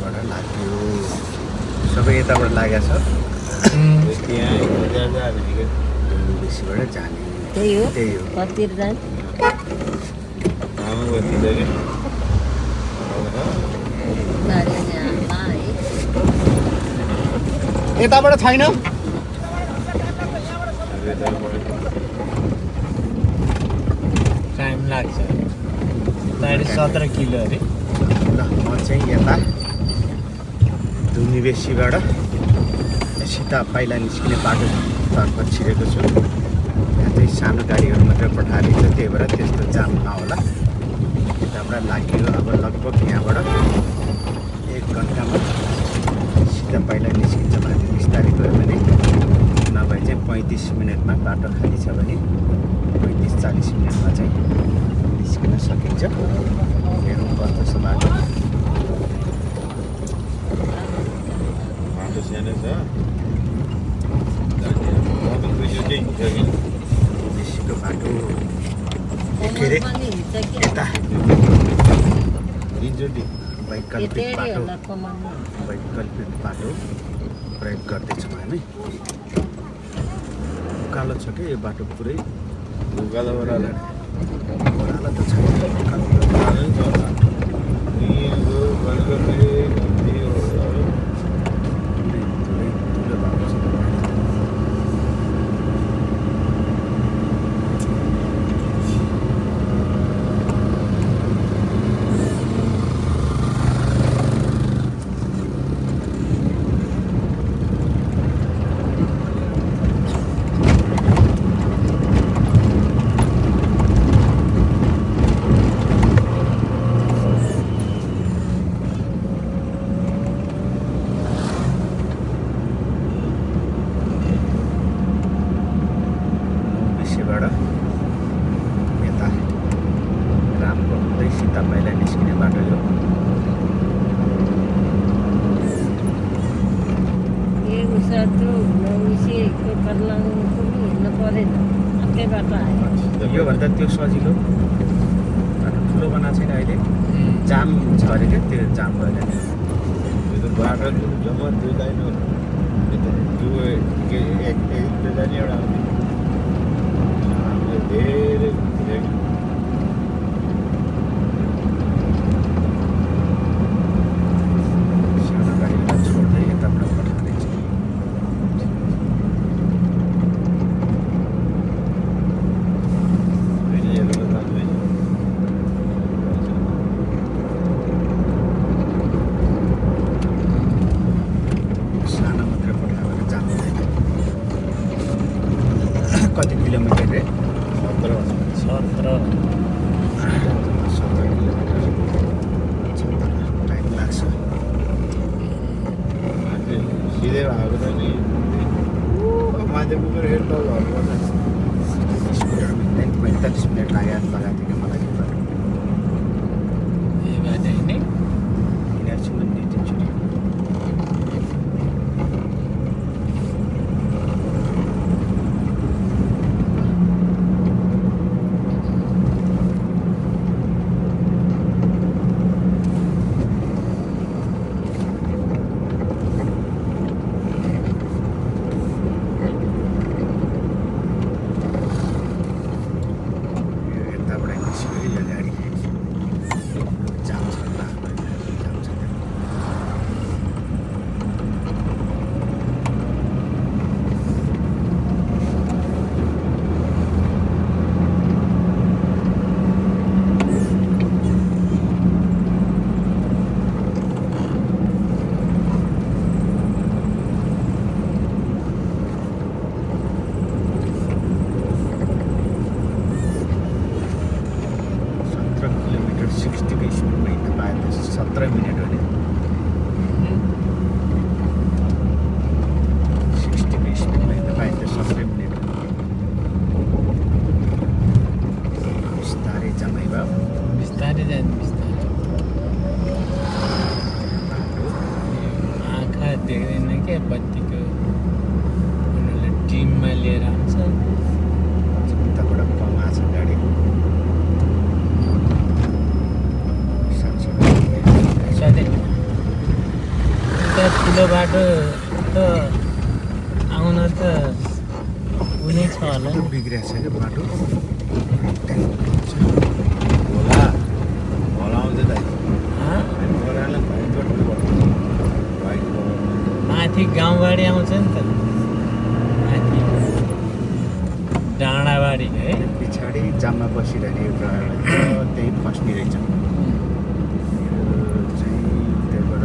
बेसीबाट लाग्यो सबै यताबाट लागेको छ बेसीबाट जाने त्यही हो त्यही हो कतिर जाने गाडी यहाँ है यताबाट छैन टाइम लाग्छ 17.5 किलो अरे ल म चाहिँ यता धुनीबेसीबाट सीता पाइला निस्किने बाटोतर्फ छिरेको छु यहाँ चाहिँ सानो गाडीहरू मात्रै पठाएको छ त्यही भएर त्यस्तो जाम नहोला यताबाट लाग्यो अब लगभग यहाँबाट 1 घन्टामा सीता पाइला निस्किन्छ भने बिस्तारै गयो भने नभए चाहिँ 35 मिनटमा बाटो खाली छ भने 35-40 मिनटमा चाहिँ निस्किन सकिन्छ हेरौँ कस्तो छ बाटो बेसीको बाटो के अरे पनि हुन्छ कि यता वैकल्पिक बाटो वैकल्पिक बाटो प्रयोग गर्दैछौँ हामी उकालो छ कि यो बाटो पुरै ओह्रालो त छ यता रामको हुँदै सीता पाइला निस्किने बाटो यो ए उसो उसीको कर्लाङ पनि हिँड्नु परेन अर्कै बाटो आयो योभन्दा त्यो सजिलो बाटो ठुलो बनाएको छैन अहिले जाम छ अरे क्या त्यो जाम भएर बाटो जम्मा 2 लाइन हो एक जाने एउटा धेरै सानो गाडीलाई छोड्दै यताबाट पठाउँदैछ सानो मात्रै पठायो भने जाँदैन कति किलोमिटर रे 17 17 किलोमिटर टाइम लाग्छ सिधै भएको त नि माथि पुगेर हेर्दा घरबाट स्कुटरमा 45 मिनट लगाएको थियो मलाई के गर्नु यही बाटो हिँड्ने यिनीहरू छु भने एकचोटि यताबाट निस्क्यो यो गाडी जाम छ जाम छ किलोमिटर 60 को स्पिडमा हिँड्नु पायो त 17 मिनट हो नि 60 को स्पिडमा हिँड्नु पायो त 17 मिनट बिस्तारै जमाइ भयो बिस्तारै जाने बिस्तारै आँखा देख्दैन क्या बत्तीको उनीहरूले टिममा लिएर आउँछ उताबाट कमा छ गाडी सधैँ यता ठुलो बाटो त आउन त कुनै छ होला कस्तो बिग्रिएको छ क्या बाटो होला होला आउँछ दाइ हँ? बराले भाइको माथि गाउँबाडी आउँछ नि त माथि डाँडाबाडी है पछाडि जाममा बसिरहने एउटा त्यही फस्ने रहेछ यो चाहिँ त्यहाँबाट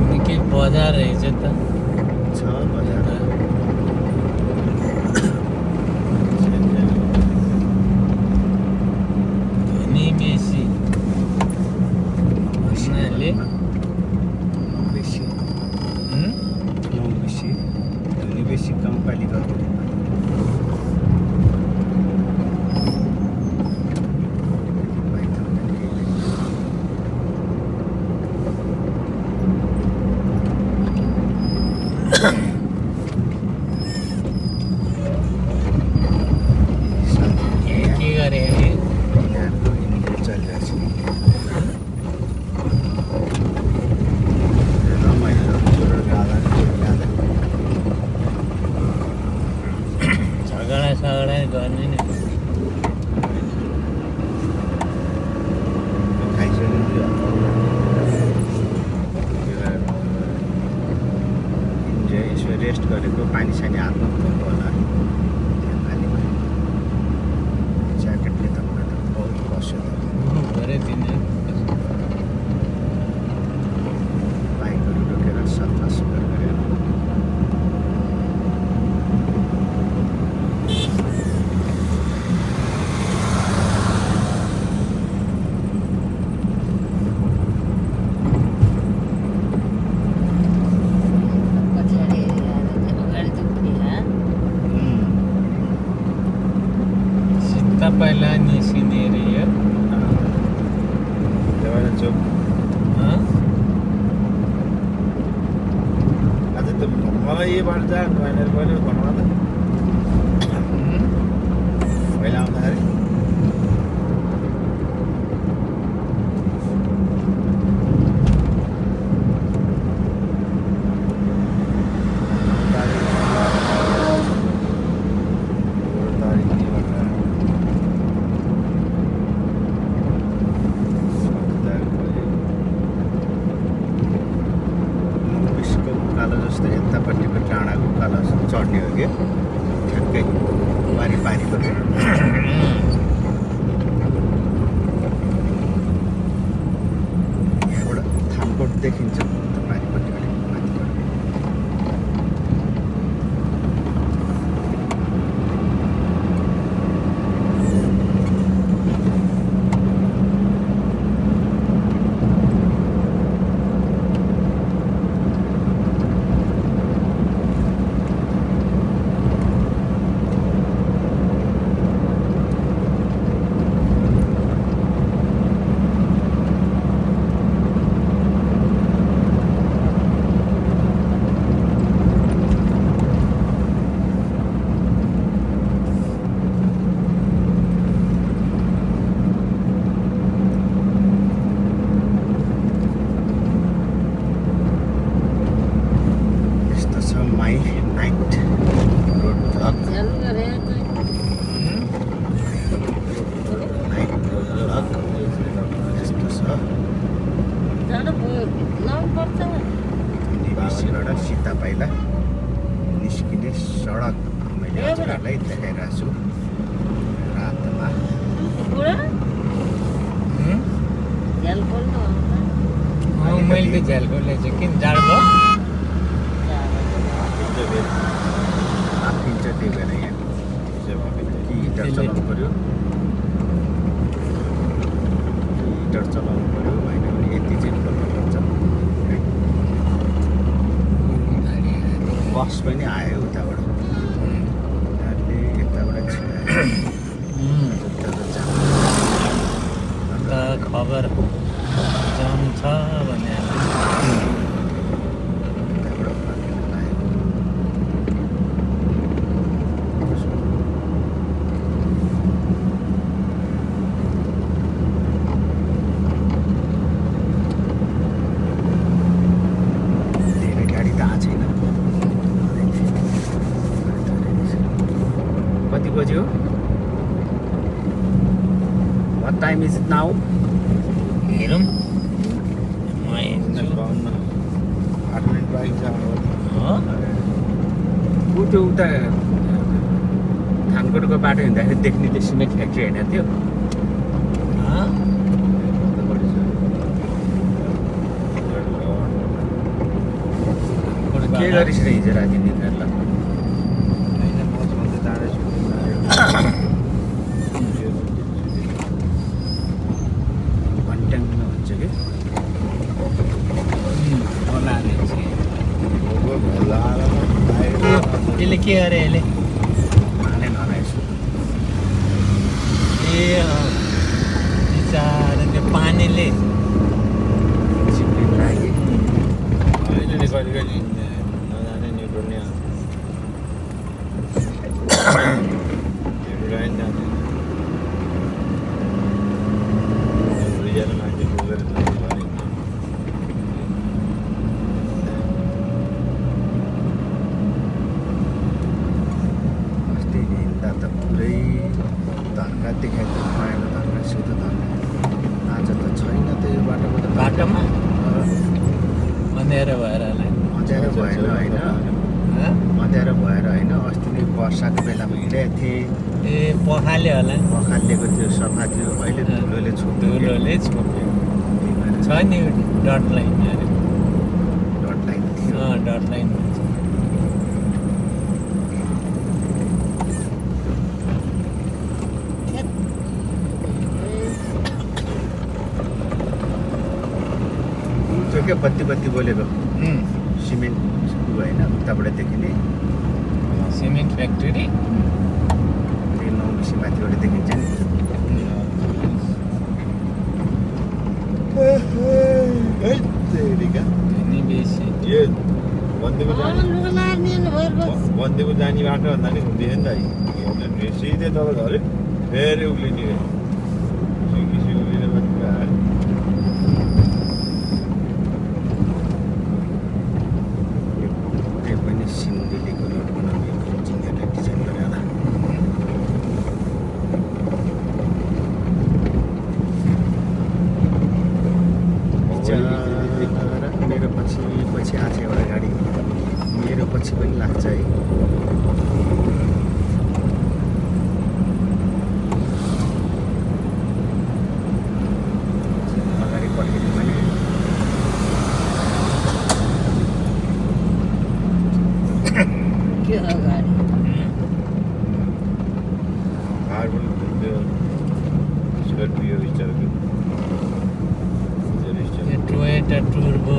निकै बजार रहेछ त छ बजार धनी बेसी भन्नाले बेसी हुँ? बेसी धनी बेसी कम पाली गर्नु के गरे अरे झगडा सगडा गर्ने नि यसो रेस्ट गरेको पानी सानी हाल्नु पर्छ होला पानीमा ज्याकेटले त मलाई त बहुत बस्यो त गरे दिने बाइकहरू रोकेर सफा सुग्घर गरेर पछाडि अगाडि दुख्ने सिधा पहिला निस्किने अरे यो देवाला चोक हँ? आज त मलाई यो बाटो जा भनेर पहिले भन्नु त पहिला आउँदाखेरि उकालो जस्तो यतापट्टिको डाँडाको उकालो चढ्ने हो कि ठ्याक्कै पारी पारीको यहाँबाट थानकोट देखिन्छ पारिपट्टिबाट माथिबाट यस्तो छ माई नाइट रोड ब्लक चालु गरे नाइट रोड ब्लक यस्तो छ जानु लाउनुपर्छ निवासीबाट सीता पाइला निस्किने सडक मैले हजुरहरूलाई देखाइरहेको छु रातमा बुढा हुँ? झ्याल खोल्नु मैले त झ्यालको ल्याएछु किन जाडो भयो आफिन्छ त्यही भएर यहाँ कि हिटर चलाउनु पऱ्यो पुलिस पनि आयो उताबाट उनीहरूले यताबाट छिरायो उताबाट जाम अन्त खबर जाम छ भने उताबाट फर्केर लाग्यो धेरै गाडी त आएको छैन कति बज्यो What time is it now? हेरौँ म हेर्छु 8 मिनट बाइक छ हो ऊ त्यो उता थानकोटको बाटो हिँड्दाखेरि देख्ने त्यो सिमेन्ट फ्याक्ट्री होइन त्यो के गरिस् र हिजो राति निकाल्ला घन्ट्याङ्गमा हुन्छ कि यसले के गरे यसले हाने नराएछु ए बिचारा त्यो पानीले चिप्लिन लाग्यो नजाने निपुण्य मान्छे पुगेर अस्ति हिँड्दा त पुरै धर्का देखाएको पहेँलो धर्का सिधो धर्का आज त छैन त यो बाटोबाट बाटोमा अँध्यारो भएर होला अँध्यारो भएन होइन अँध्यारो भएर होइन अस्ति नै वर्षाको बेलामा हिँडेको थिएँ ए पखाल्यो होला पखालिएको त्यो सफा थियो अहिले धुलोले छोप्यो धुलोले छोप्यो छ नि डट लाइन अरे डट लाइन थियो डट लाइन भन्छ त्यो क्या बत्ती बत्ती बोलेको सिमेन्ट होइन उताबाट देखिने सिमेन्ट फ्याक्ट्री त्यो 9 बेसी माथिबाट देखिन्छ नि नि बेसी यो बन्दीको जाने बाटो भन्दा नि हुँदैन नि त सिधै तल झऱ्यो फेरि उक्लिने सिकी उक्लिने पनि आयो त्यो पनि सिन्धुलीको रोड बनाउने इन्जिनियरले डिजाइन गरेर होला बिचरा मेरो पछि पछि आएको छ एउटा गाडी मेरो पछि पनि लाग्छ है अगाडि पठाइदिनु भने के अगाडि कार्बन स्कर्पियो स्टारको टोयोटा टुर्बो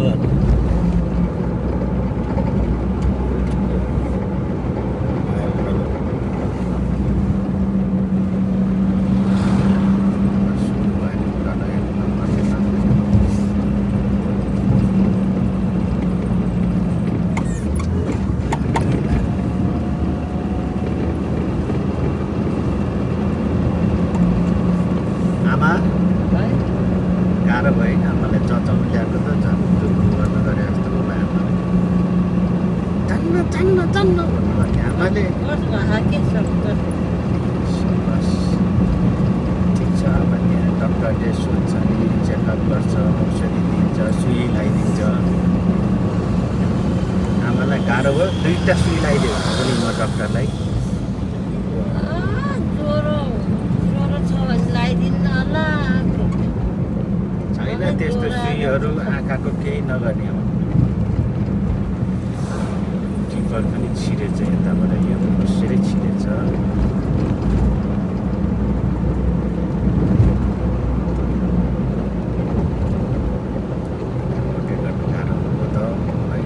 आमा है गाह्रो भयो है आमालाई चचाउनु ल्याएको त झन् गर्नु गरे जस्तो भयो आमाले जान्न भन्नु भने आमाले कस भाषा के शब्द बस ठिक छ अब त्यहाँ डक्टरले सोध्छ नि चेकअप गर्छ औषधि दिन्छ सुई लगाइदिन्छ आमालाई गाह्रो भयो 2टा सुई लगाइदियो पनि म डक्टरलाई ज्वरो छ भने लगाइदिनु होला छैन त्यस्तो सुईहरू आँखाको केही नगर्ने हो टिपर पनि छिरेछ यताबाट यो कसरी छिरेछ गर्नु गाह्रो भएको त मलाई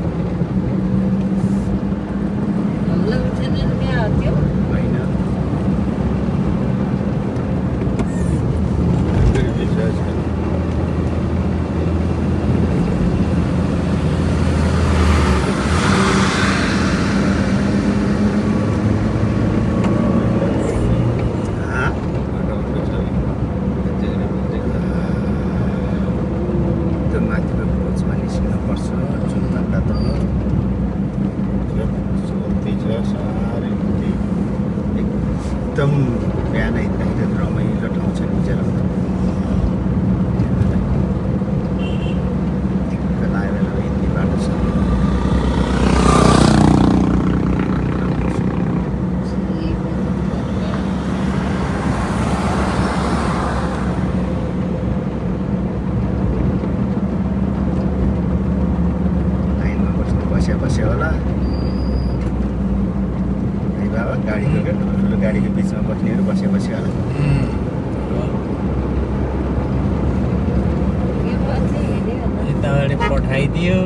गाडीको बिचमा बस्नेहरू बसेपछि होला यो पछि हिँड्यो होला। यताबाट पठाइदियो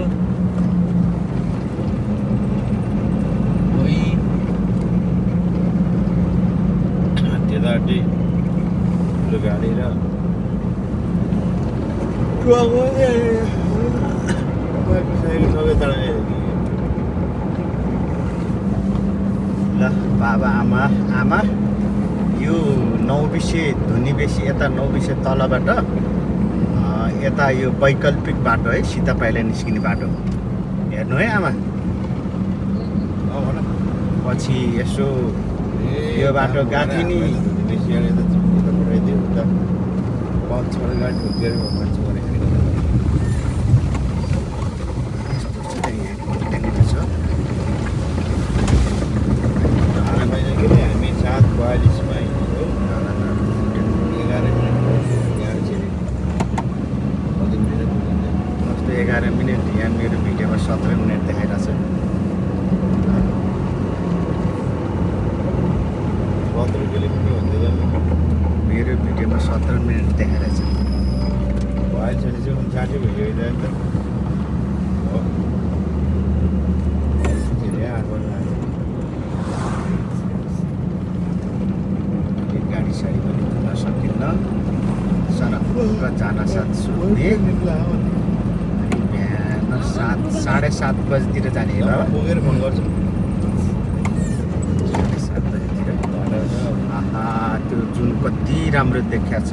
कोही त्यतापट्टि ठुलो गाडी र साइकल सबै तल ल बाबा आमा आमा यो नौबिसे धुनीबेसी यता नौबिसे तलबाट यता यो वैकल्पिक बाटो है सीता पाइला निस्किने बाटो हेर्नु है आमा पछि यसो यो बाटो गएको थियो नि बेसी यता पठाइदियो उता 5-6 गाडी ढुकेर मान्छे हामी 7:42 हिँड्यौँ 11 मिनट यहाँ जस्तो 11 मिनट यहाँ मेरो भिडियोमा 17 मिनट देखाइरहेको छ 17 किलोमिटर भन्दै जानु मेरो भिडियोमा 17 मिनट देखाइरहेछ अहिले चाहिँ 59 भइयो अहिले त हो गाडी साडी पनि कुद्न सकिन्न सनक्क जान साथ सुत्ने बिहान 7:30 बजीतिर जाने हो बाबा पुगेर फोन गर्छु 7:30 बजीतिर आहा त्यो जुन कति राम्रो देखिया छ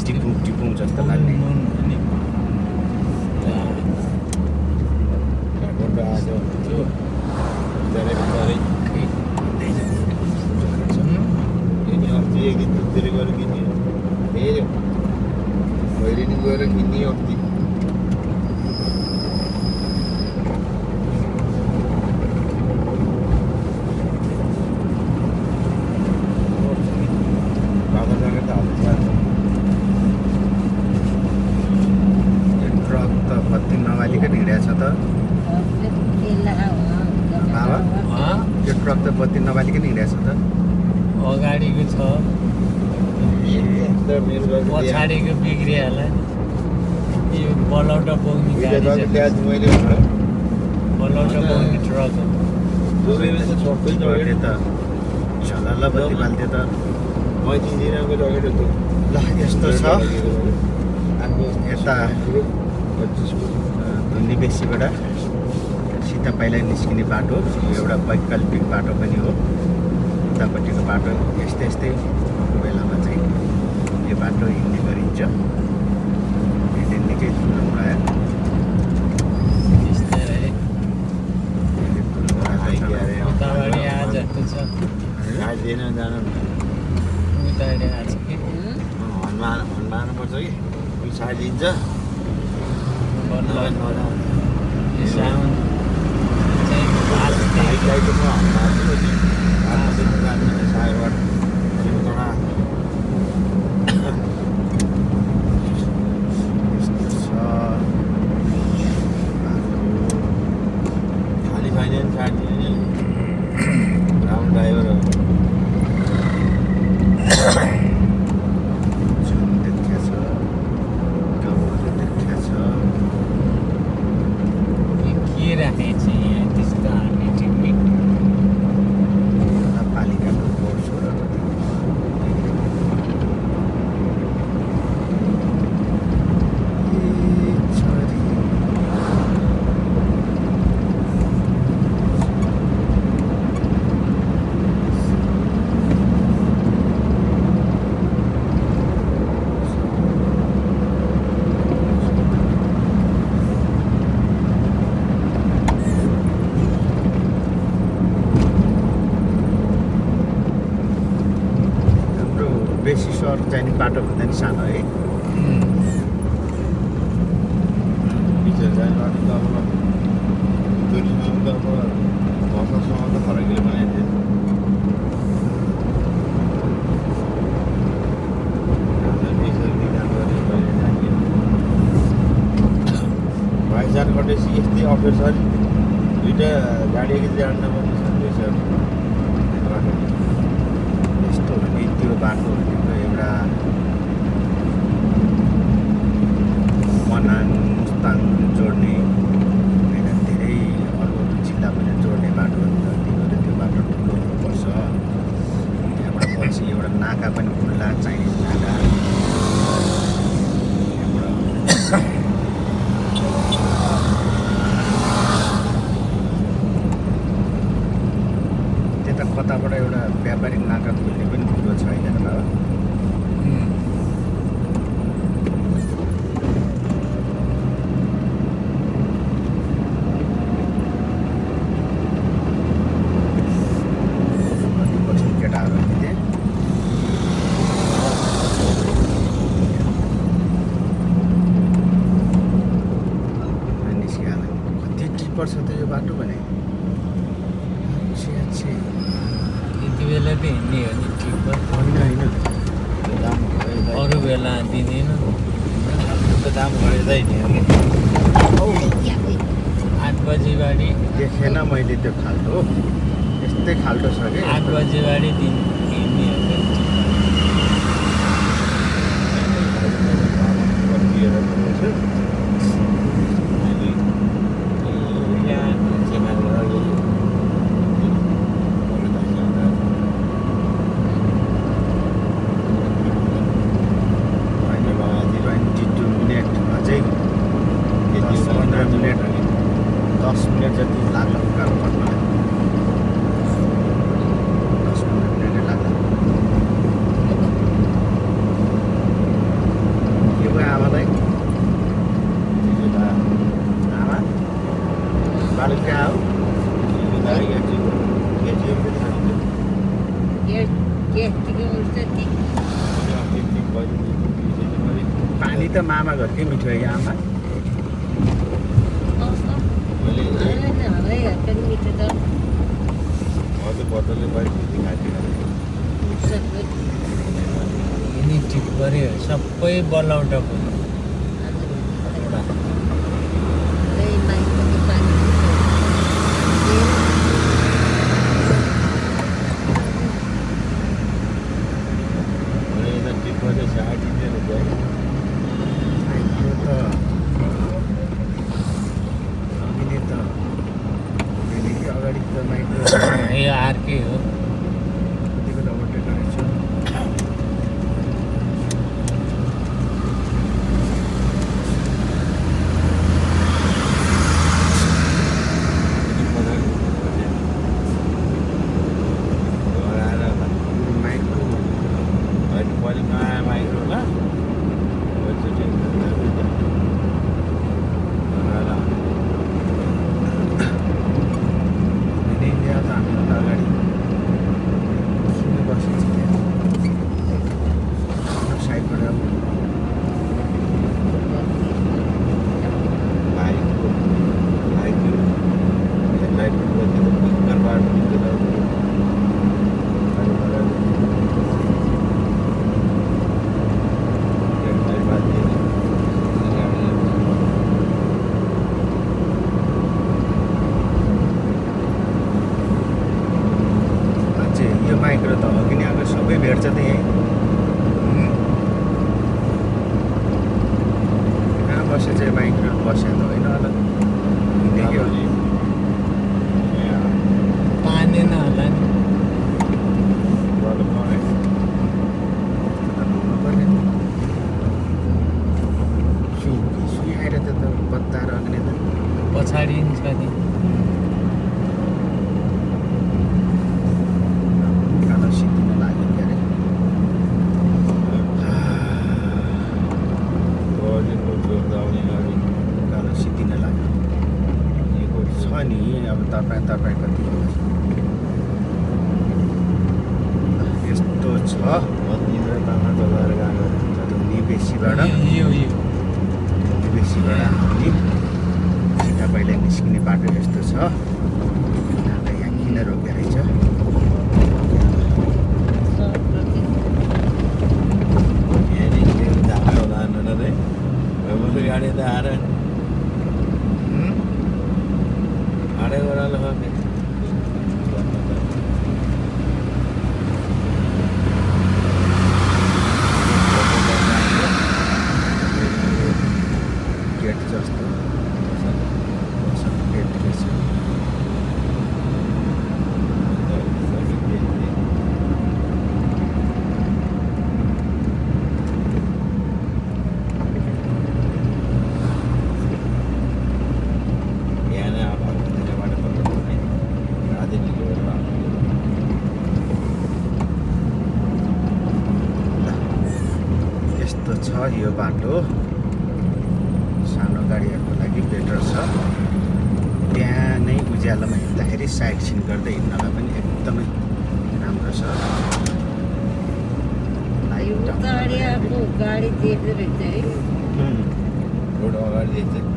टिपुङ टिपुङ जस्तो लाग्ने काठमाडौँ आज त्यो अस्ति एक दिन दुधतिर गएर किन्ने हेऱ्यो भैलेनी गएर किन्ने अस्ति बाबासँग त हाल्छ ट्रक त बत्ती नबालिकन हिँडेको छ त बाबा यो ट्रक त बत्ती नबालिकन हिँडेको छ त अगाडिको छ मेरो गाडी पछाडिको बिग्रिहाल्ला यो बलौटा बोक्ने गाडी मैले चाहिँ मैले बलौटा बोक्ने ट्रक हो दुबईमा त सबै ट्रकले त झलल्ल बत्ती बाल्थ्यो त म 3 दिन अगाडि लगेर त्यो ल यस्तो छ यता 25 धुनी बेसीबाट सीता पाइला निस्किने बाटो यो एउटा वैकल्पिक बाटो पनि हो उतापट्टिको बाटो यस्तै यस्तै बेलामा चाहिँ यो बाटो हिँड्ने गरिन्छ यसले निकै ठुलो उडायो त्यस्तै है यसले ठुलो उडाएको छ। उताबाट आजको छ खाइदिएन जानु उताबाट आज कि भन्नुपर्छ कि साइदिन्छ बल्ल यो साउन चाहिँ बाजते यस्तो छ खाली छैन साइदिने राम्रो ड्राइभर हो जुन देखिया छ गाउँहरू देखिया छ के राखेको छ यहाँ त्यस्तो हाल्ने टिकट पालिकाको कोर्स हो र हाम्रो बेसी सहर जाने बाटो भन्दा नि सानो है बिचर जाने बाटो त अब टुरिज्म त अब भाषासँग त फरकले बनाइदियो भाइजान कटेपछि यस्तै अप्ठ्यारो छ नि दुइटा गाडी एकैचोटि जान्न पनि छ बाटो भनेको एउटा मनाङ मुस्ताङ जोड्ने होइन धेरै अरू जिल्ला पनि जोड्ने बाटो हो नि त त्यही भएर त्यो बाटो ठुलो हुनुपर्छ त्यहाँबाट पछि एउटा नाका पनि खुल्ला चाइनिज नाका त्यता कताबाट एउटा व्यापारिक नाका खुल्ने पनि ठुलो छ होइन बाबा केटाहरू त्यहाँ निस्किहाल्यो कति टिपर छ त यो बाटो भने यति बेला पो हिँड्ने हो नि ठिक भयो होइन होइन त्यो दाम घटेर अरू बेला दिँदैन त्यो दाम घटेरै नि 8 बजीबाडी देखेन मैले त्यो खाल्टो यस्तै खाल्टो छ कि 8 बजीबाडी हिँड्ने हो कतिएर पनि छ अहिले यहाँ अहिले 22 मिनट अझै 10-15 मिनट 10 मिनट जति लाग्ला उकालो पर्नलाई 10-15 मिनटै लाग्ला के भयो आमालाई आमा बालु कहाँ हो पानी त मामा घरकै मिठो हो यहाँ आमा बोतलले यिनी ठिक गऱ्यो सबै बलौटाको माइक्रो त हामीले त डेलीकै अगाडि त माइक्रो यो अर्कै हो कति बेला ओभरटेक गरेको छु माइक्रो मैले ल्याएर त हामीभन्दा अगाडि सुन्नु बसेको छु त्यहाँ साइडबाट अब अझै यो माइक्रो त अघि नै अगाडि सबै भेट्छ त यहीँ कहाँ बसे चाहिँ माइक्रो बस्या त होइन होला देख्यो पानी नहोला नि हुनुपर्ने सुई आएर त बत्ताएर अग्ने त पछाडि नि छ नि कालो सिद्धिन लाग्यो के अरे कालो सिद्धिन लाग्यो छ नि अब तपाईँ कति यस्तो छ निवेशीबाट यो निवेशीबाट आउने सिधा पहिला निस्किने बाटो यस्तो छ यिनीहरूलाई यहाँ किन रोक्दो रहेछ गाडी त आएर आडे ओह्रालो यो बाटो सानो गाडीहरूको लागि बेटर छ। त्यहाँ नै उज्यालोमा हिँड्दाखेरि साइड सिन गर्दै हिँड्नलाई पनि एकदमै राम्रो छ। यो उताडि आएको गाडी देख्दो रहेछ है। रोड अगाडि देख्छ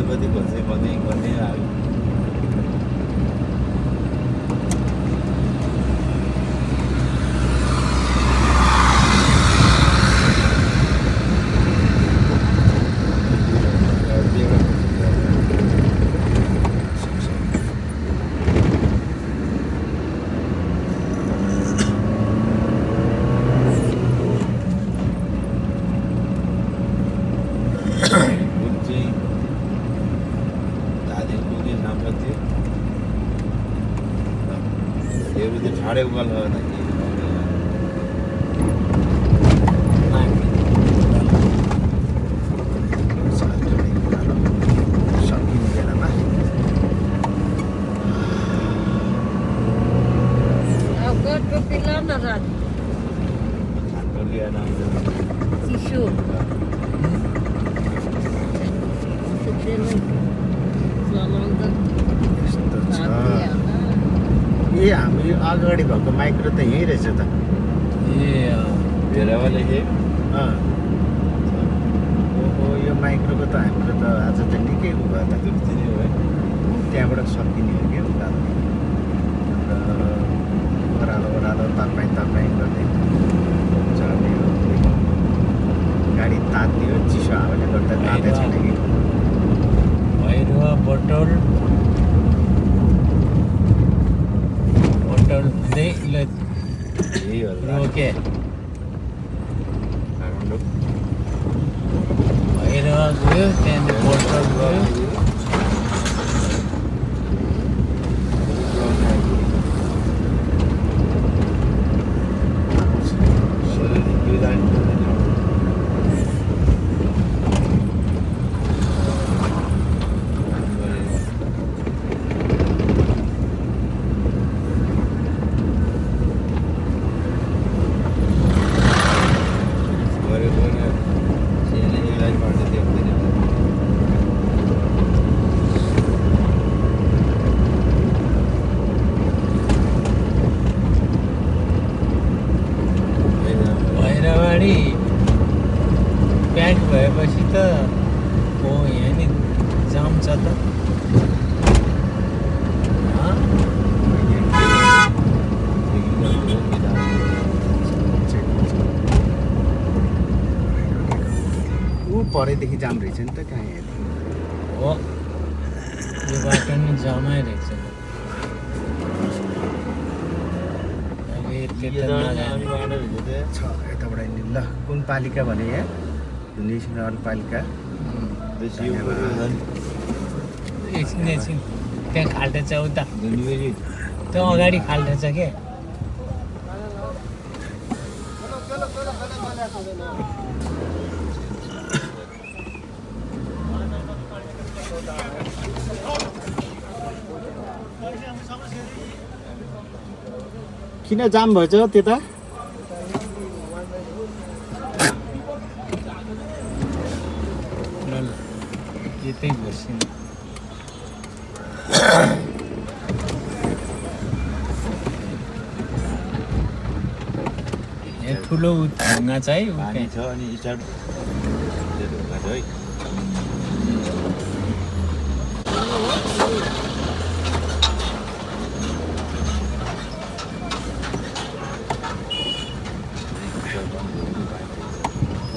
कति भन्छ भन्ने लाग्यो। ठाडे उकाल सकिने बेलामा टोपी लाउन रात चिसो यस्तो छ। ए हामी अगाडि भएको माइक्रो त यहीँ रहेछ त। भेरावा लेखेँ ओहो यो माइक्रोको त हाम्रो त आज त निकै उ भयो त। त्यति नै हो है। त्यहाँबाट सकिने हो कि उकालो ओह्रालो ओह्रालो तपाईँ गर्दै चढ्ने हो। गाडी तात्ने हो, चिसो हावाले गर्दा तातै छैन कि। भैरवा बटोल हुँदै यही होला रोके काठमाडौँ भैरवा गयो, त्यहाँदेखि बटोल गयो। प्याक भएपछि त हो यहाँ नि जाम छ त। ऊ परेदेखि जाम रहेछ नि त कहाँ हेर्ने हो यो बाटो नि जामै रहेछ। छ यताबाट हिँड्ने। ल कुन पालिका भने यहाँ धुनेश्वर नगरपालिका। एकछिन त्यहाँ खाल्टो छ उता त्यो अगाडि खाल्टो छ क्या। किन जाम भएछ त्यता? यतै बस्छौँ। यहाँ ठुलो ढुङ्गा छ है। पानी छ अनि स्टार्ट है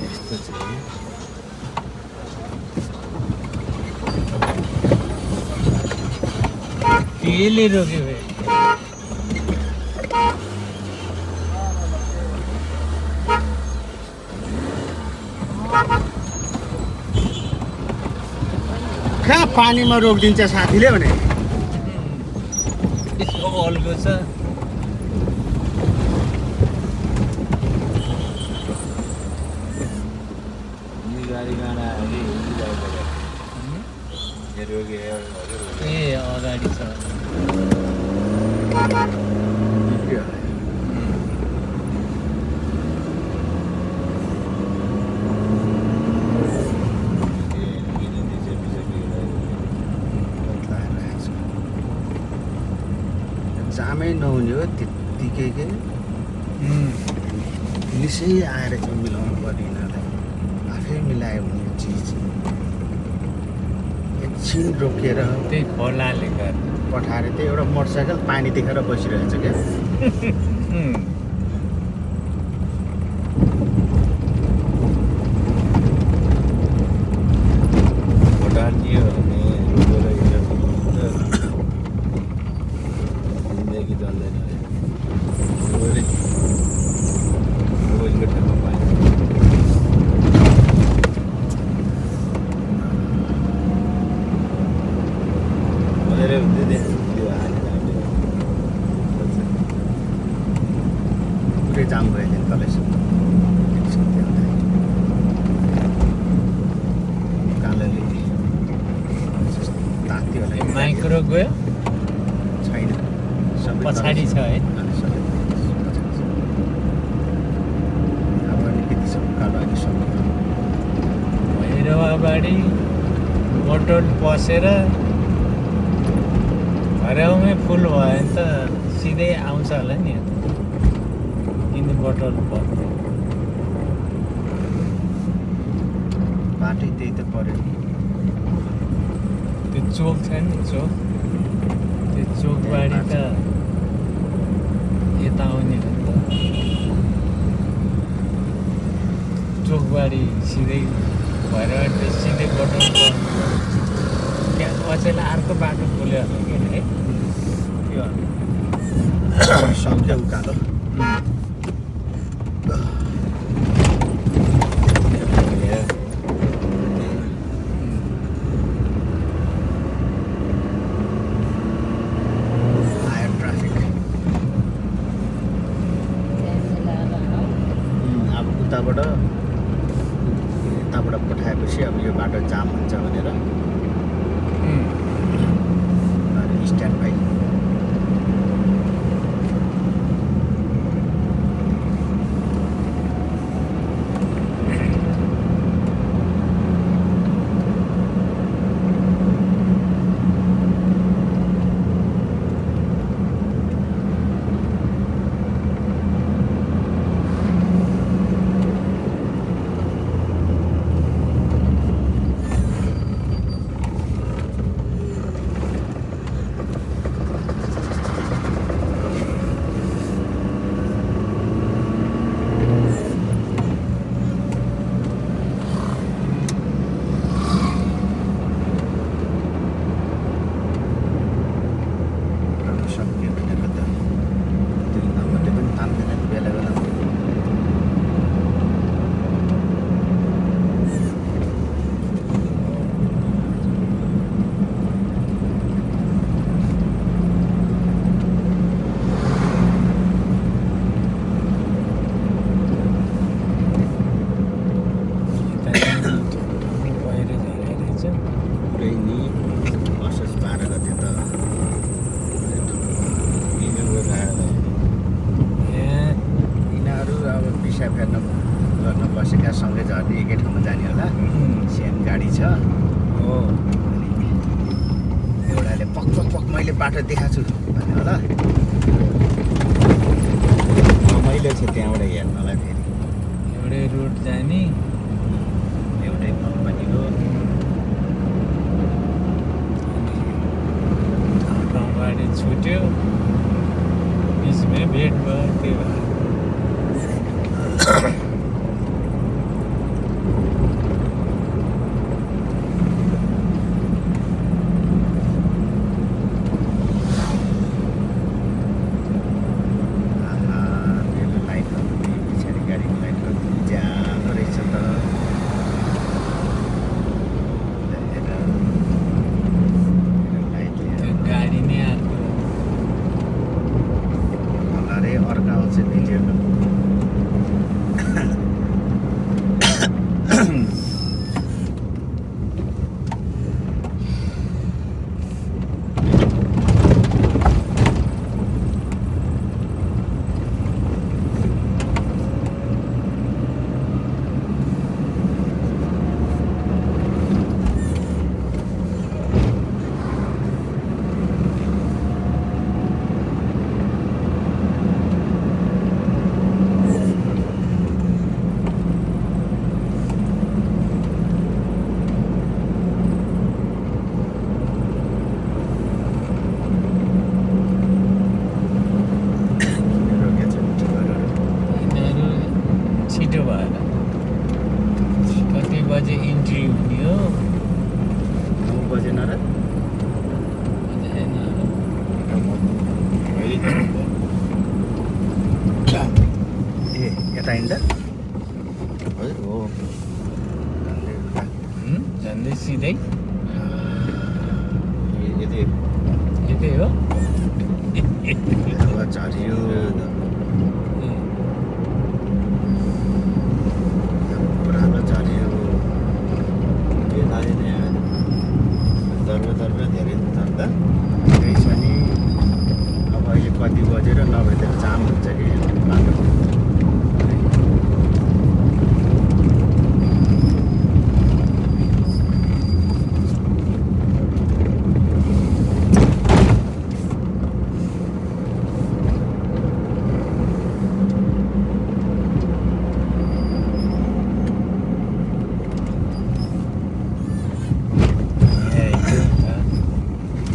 यस्तो चाहिँ त्यसले रोक्यो फेरि कहाँ पानीमा रोकिदिन्छ साथीले भने यसको अल्गो छ गाडी गाडा ए अगाडि छ जामै नहुने हो त्यत्तिकै के पुलिसै आएर चाहिँ मिलाउनु पर्ने यिनीहरूलाई आफै मिलायो भने चिज एकछिन रोकेर त्यही खोलाले गर्दा पठाएर चाहिँ एउटा मोटरसाइकल पानी देखेर बसिरहेछ क्या भुटान दियो भने जिन्दगी चल्दैन रोजको ठाउँमा पाइन्छ भनेर हुन्थ्यो त्यहाँ त्यो हालेर पुरै जाम भयो नि तलै कालोले तात्यो होला माइक्रो गयो छैन सबै पछाडि छ है अनि सबै पछाडि छ। अब अलिकति छ उकालो अलिक सक्यो भैरवाबाडी मोटोल पसेर हरेउमै फुल भयो भने त सिधै आउँछ होला नि किन बोटल पर्छ बाटै त्यही त पऱ्यो त्यो चोक छ नि चोक त्यो चोकबाडी त यता आउने हो नि त चोकबाडी सिधै भएर सिधै बोटल त्यहाँ पछिल्लो अर्को बाटो खोल्यो होला कि है त्यो सक्यो उकालो आयो ट्राफिक अब उताबाट पठाएपछि अब यो बाटो जाम हुन्छ भनेर स्ट्यान्ड बाई सक्यो भनेर त त्यो नम्बरले पनि तान्दैन बेला बेला पहिरो धेरै रहेछ पुरै नि असोज 12 गते त यिनीहरू अब पिसा फेर्न गर्न बसेका सँगै झर्ने एकै ठाउँमा जाने होला सेम गाडी छ हो अनि एउटाले पक पक पक मैले बाटो देखाएको छु भन्यो होला रमाइलो छ त्यहाँबाट हेर्नलाई फेरि एउटै रोड जाने एउटै कम्पनी बजे इन्ट्री हुने हो 9 बजेन र ए यता हिँड्दा हो झन्डै सिधै यति यतै हो हावा झरियो पुरानो झरियो यता नै तर्फ धेरै झर्दा त्यही छ नि अब अहिले कति बजेर नभए त जाम हुन्छ कि बाटो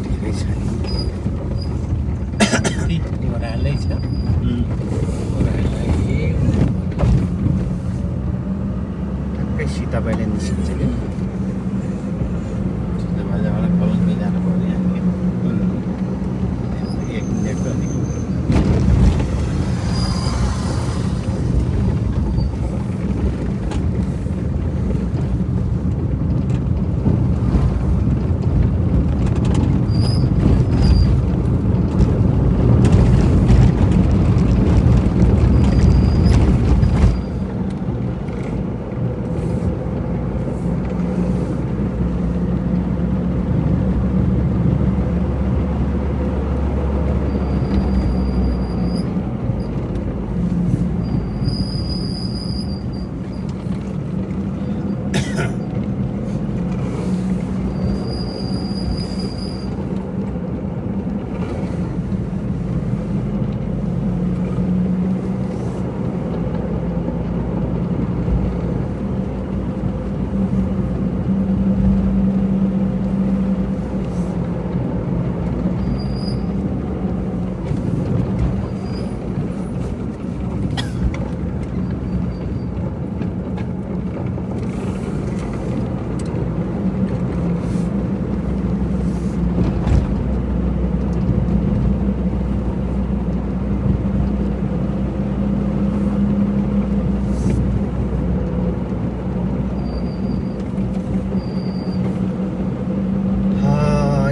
धेरै छ नि ओह्रालै छ ठ्याक्कै सीताबाईले निस्किन्छ कि मलाई कलङ्की जानु पर्ने हामी 1 मिनेटको अनि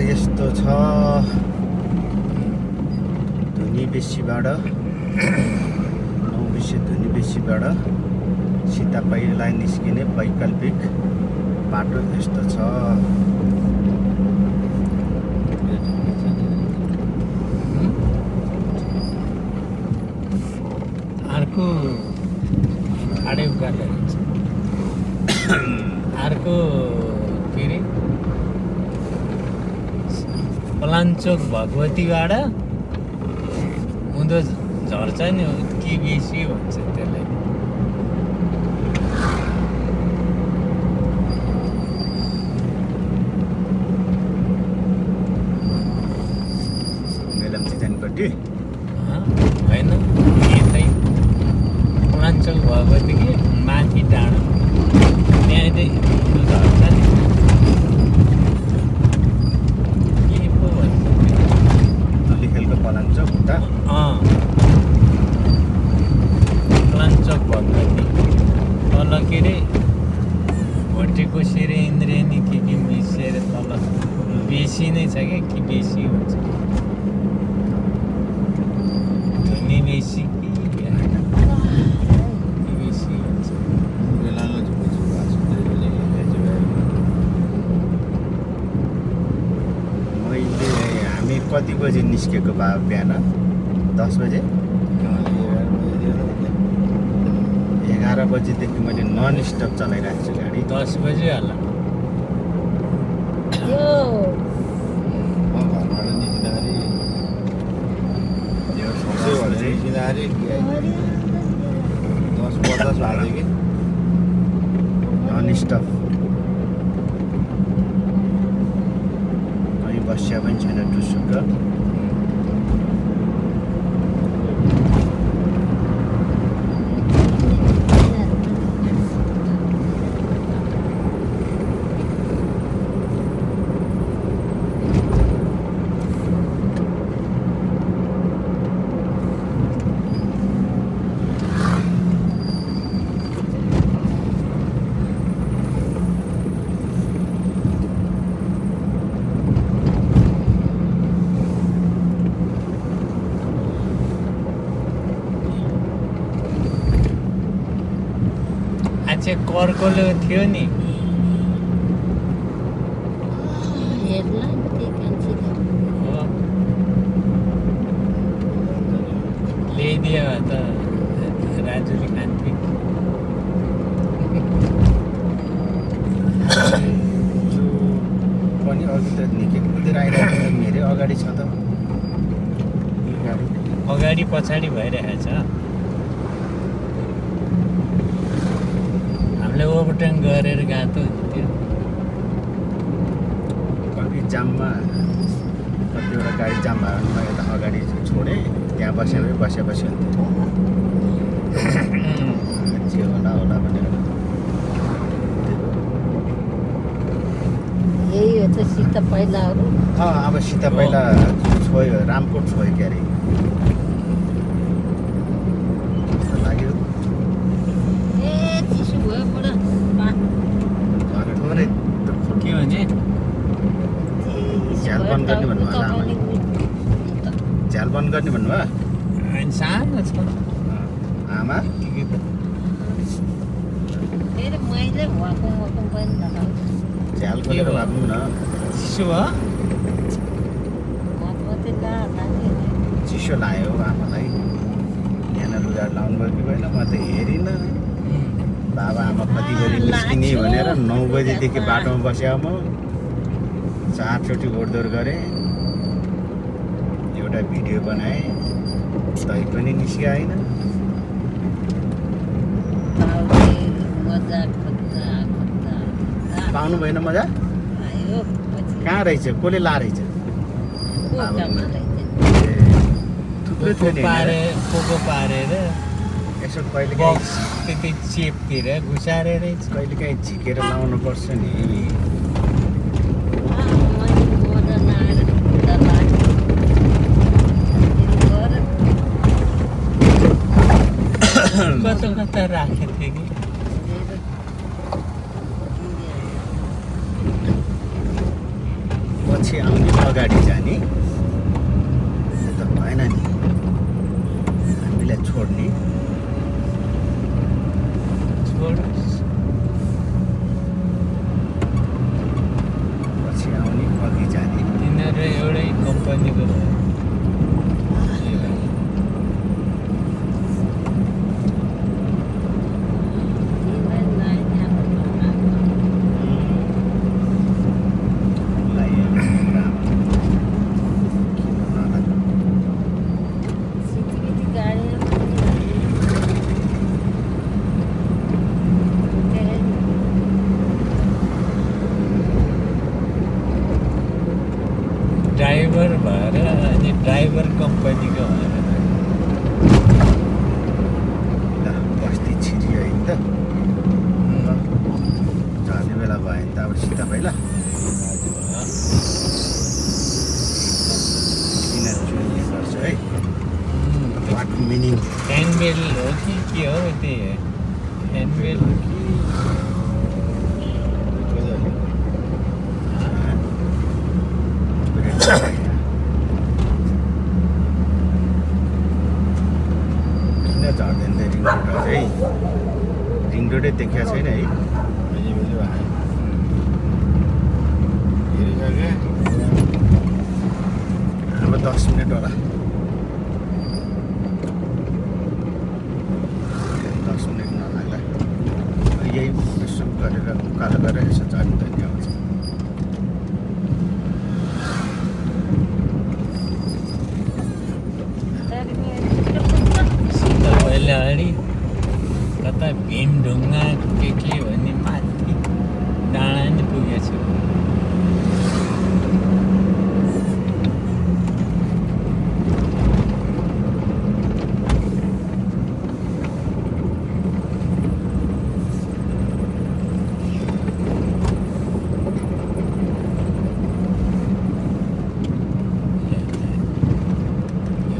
यस्तो छ धुनी बेसीबाट 9 धुनी बेसीबाट सीतापाईलाई निस्किने वैकल्पिक बाटो यस्तो छ अर्को आडे उकालो हुन्छ अर्को के अरे पलाञ्चोक भगवतीबाट उँधो झर्छ नि के बेसी भन्छ त्यसलाई मेलम्ची जानुपर्ने होइन यतै पलाञ्चोक भगवती कि माथि डाँडो त्यहाँ चाहिँ उँधो झर्छ नि के पो भन्छ अलिखेलको पलाञ्चोक उता पलाञ्चोक भगवती तल के अरे भटेकोसेर इन्द्रेणी के मिसेर तल बेसी नै छ क्या कि बेसी हुन्छ धुनी बेसी कि बेसी हुन्छ मैले हामी कति बजे निस्केको भए बिहान 10 बजे 11 बजेदेखि मैले नन स्टप चलाइरहेको छु गाडी 10 बजे होला यो घरबाट निस्किँदाखेरि 10:50 लाग्यो कि नन स्टप कहीँ बस्या पनि छैन टुसुक्क अर्कोले थियो नि हेर्ला नि त्यही कान्छीले। हो। ल्याइदियो भए त राजुले खान्थे यो पनि अघि त निकै कुदेर आइरहेको छ, मेरै अगाडि छ त यो गाडी। अगाडि पछाडि भइरहेको छ हामीले ओभरटेक गरेर गएको हुन्थ्यो कति जाममा कतिवटा गाडी जाम भयो भने म यता अगाडि छोडेँ, त्यहाँ बसेर बसेपछि हुन्थ्यो जे होला होला भनेर। यही हो त सित पहिलाहरू। अब सीता पहिला छोयो, रामकोट छोयो के अरे कस्तो लाग्यो। ए चिसो भयो बुढा। थोरै के भन्छ झ्याल बन्द गर्ने भन्नुभयो होला आमाले। झ्याल बन्द गर्ने भन्नुभयो अनि सानो छ आमा। फेरि मैले वाकुम वाकुम पनि लगाउँछु। झ्याल खोलेर भए पनि न चिसो भयो मात्रै लाग्यो नि। चिसो लाग्यो हौ आमालाई। बिहान लुगा लाउनु भयो कि भएन म त हेरिनँ। बाबा आमा कति बजी निस्किने भनेर 9 बजीदेखि बाटोमा बस्यो म। 4चोटि ओहोरदोहोर गरेँ, एउटा भिडियो बनाएँ, तै पनि निस्कियो होइन। मजा खोज्दा खोज्दा पाउनु भएन मजा? आयो पछि कहाँ रहेछ, कसले ला रहेछ? कोकामा रहेछ। थुप्रै थियो नि पारे पोको पारेर यसो कहिले बक्स त्यति चेपतिर घुसारे रहेछ कहिलेकाहीँ झिकेर लाउनु पर्छ नि। मजा नआएर खुट्टा लाग्यो। कता कता राखेको थियो कि पछि आउने अगाडि जाने त्यो त भएन नि, हामीलाई छोड्ने। छोडोस् पछि आउने अघि जाने। तिनीहरू एउटै कम्पनीको भयो ड्राइभर भएर अनि ड्राइभर कम्पनीको भएर बस्ती छिरियो है त, झर्ने बेला भयो नि त अब सीता पहिला किन चुन्ने गर्छ है। वाट मिनिङ ह्यान्डबेल हो कि के हो त्यही ह्यान्डबेल हो कि किन झर्दैन त रिङ रोड है? रिङ रोडै देखिएको छैन है। बजी बजी भयो हेरिसकेँ अब 10 मिनट होला, 10 मिनट नलाग्ला। यही यसो गरेर उकालो गरेर यसो झर्नु त नि आउँछ। सीता पहिला अगाडि कता भीमढुङ्गा के भन्ने माथि डाँडा नि पुगेछु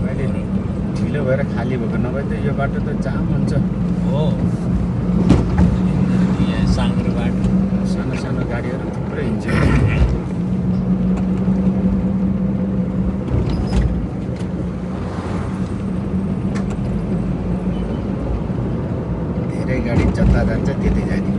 अहिले ढिलो भएर खाली भएको नभए त यो बाटो त जाम हुन्छ। हो यहाँ साङ्ग्रो बाटो सानो सानो गाडीहरू थुप्रै हिँड्छ। धेरै गाडी जता जान्छ त्यतै जाने।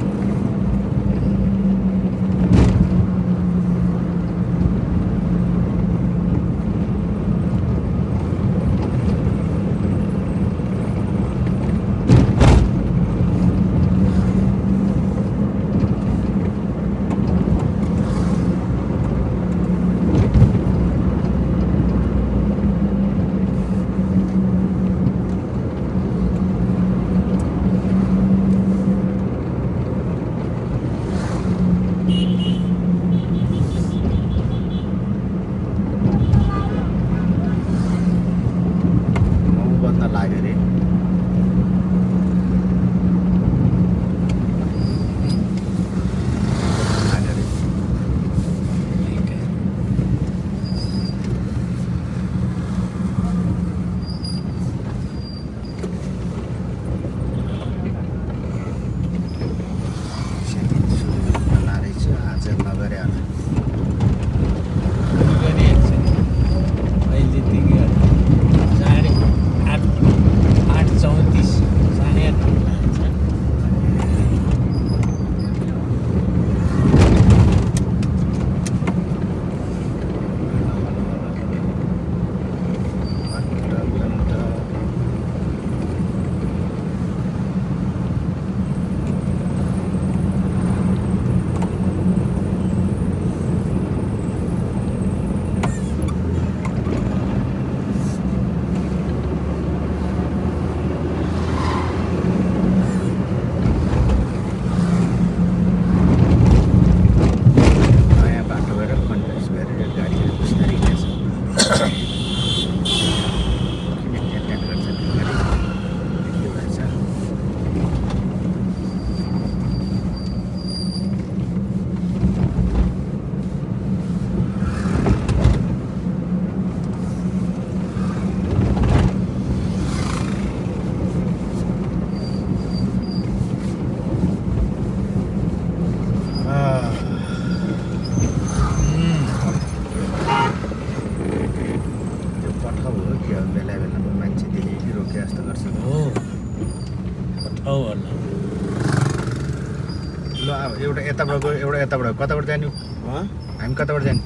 यताबाट गयो एउटा यताबाट कताबाट जाने हँ? हामी कताबाट जाने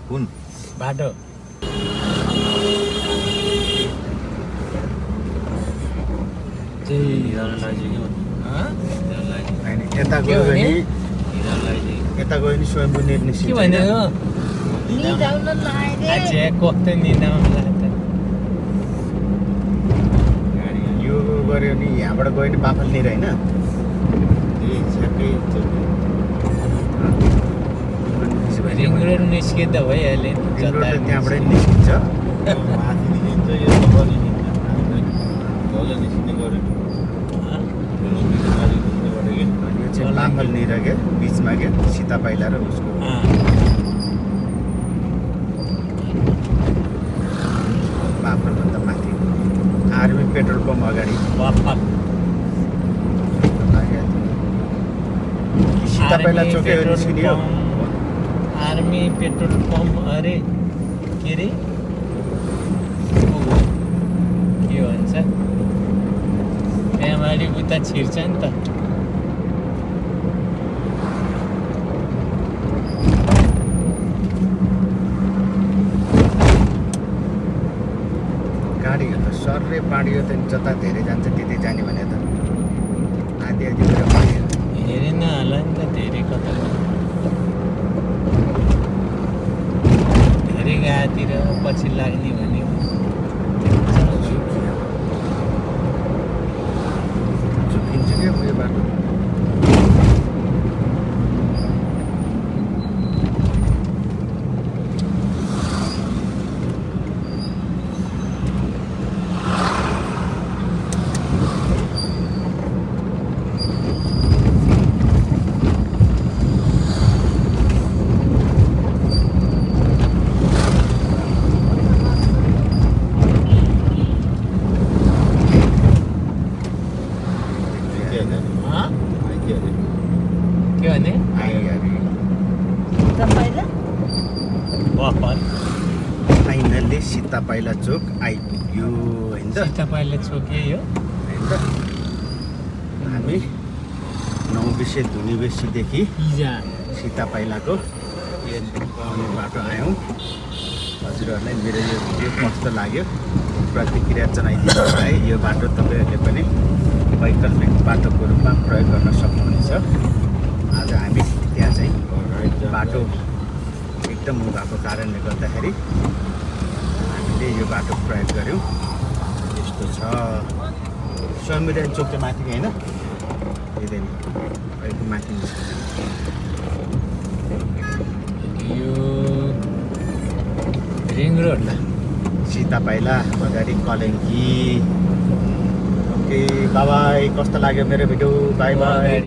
कुन बाटो होइन यता के गयो भने? भने यता गयो भने स्वयम्भू नेट के निस्किन्छ भन्यो निदाउन लागे अझै कोक्दै निदाउनु लाग्छ यो गऱ्यो भने यहाँबाट गयो भने बाफलनिर होइन रिङ रोड निस्किँदा भइहाल्यो नि रिङ रोड जता त त्यहाँबाटै निस्किन्छ माथि निस्किन्छ यो तल निस्किन्छ तल निस्किने गऱ्यो यो चाहिँ बाफलनिर के बिचमा के सीता पाइला र उसको बाफलभन्दा माथि आर्मी पेट्रोल पम्प अगाडि सीता पाइला चोके निस्किने हो आर्मी पेट्रोल पम्प अरे के अरे के भन्छ त्यहाँबाट उता छिर्छ नि त गाडीहरू त सर्रै पाडियो त जता धेरै जान्छ त्यतै जाने भने त आधी आधी गरेर पाडियो हेरेन होला नि त धेरै कता धेरै गातिर पछि लाग्ने भने झुकिन्छ क्या उयो बाटो के भने तपाईँलाई बफर फाइनल्ली सीता पाइला चोक आइपुग्यो होइन त तपाईँले छोके यो होइन त हामी 9 विषय धुनी बेसीदेखि पिज्जा सीता पाइलाको आउने बाटो आयौँ हजुरहरूलाई मेरो यो भिडियो कस्तो लाग्यो प्रतिक्रिया जनाइदिनु होला है यो बाटो तपाईँहरूले पनि वैकल्पिक बाटोको रूपमा प्रयोग गर्न सक्नुहुनेछ आज हामी त्यहाँ चाहिँ बाटो एकदम भएको कारणले गर्दाखेरि हामीले यो बाटो प्रयोग गऱ्यौँ यस्तो छ स्वयम्भू चोक चाहिँ माथि होइन यदि अलिक माथि निस्किन्छ यो रिङ रोड सीता पाइला अगाडि कलङ्की ओके बाई कस्तो लाग्यो मेरो भिडियो बाई बाई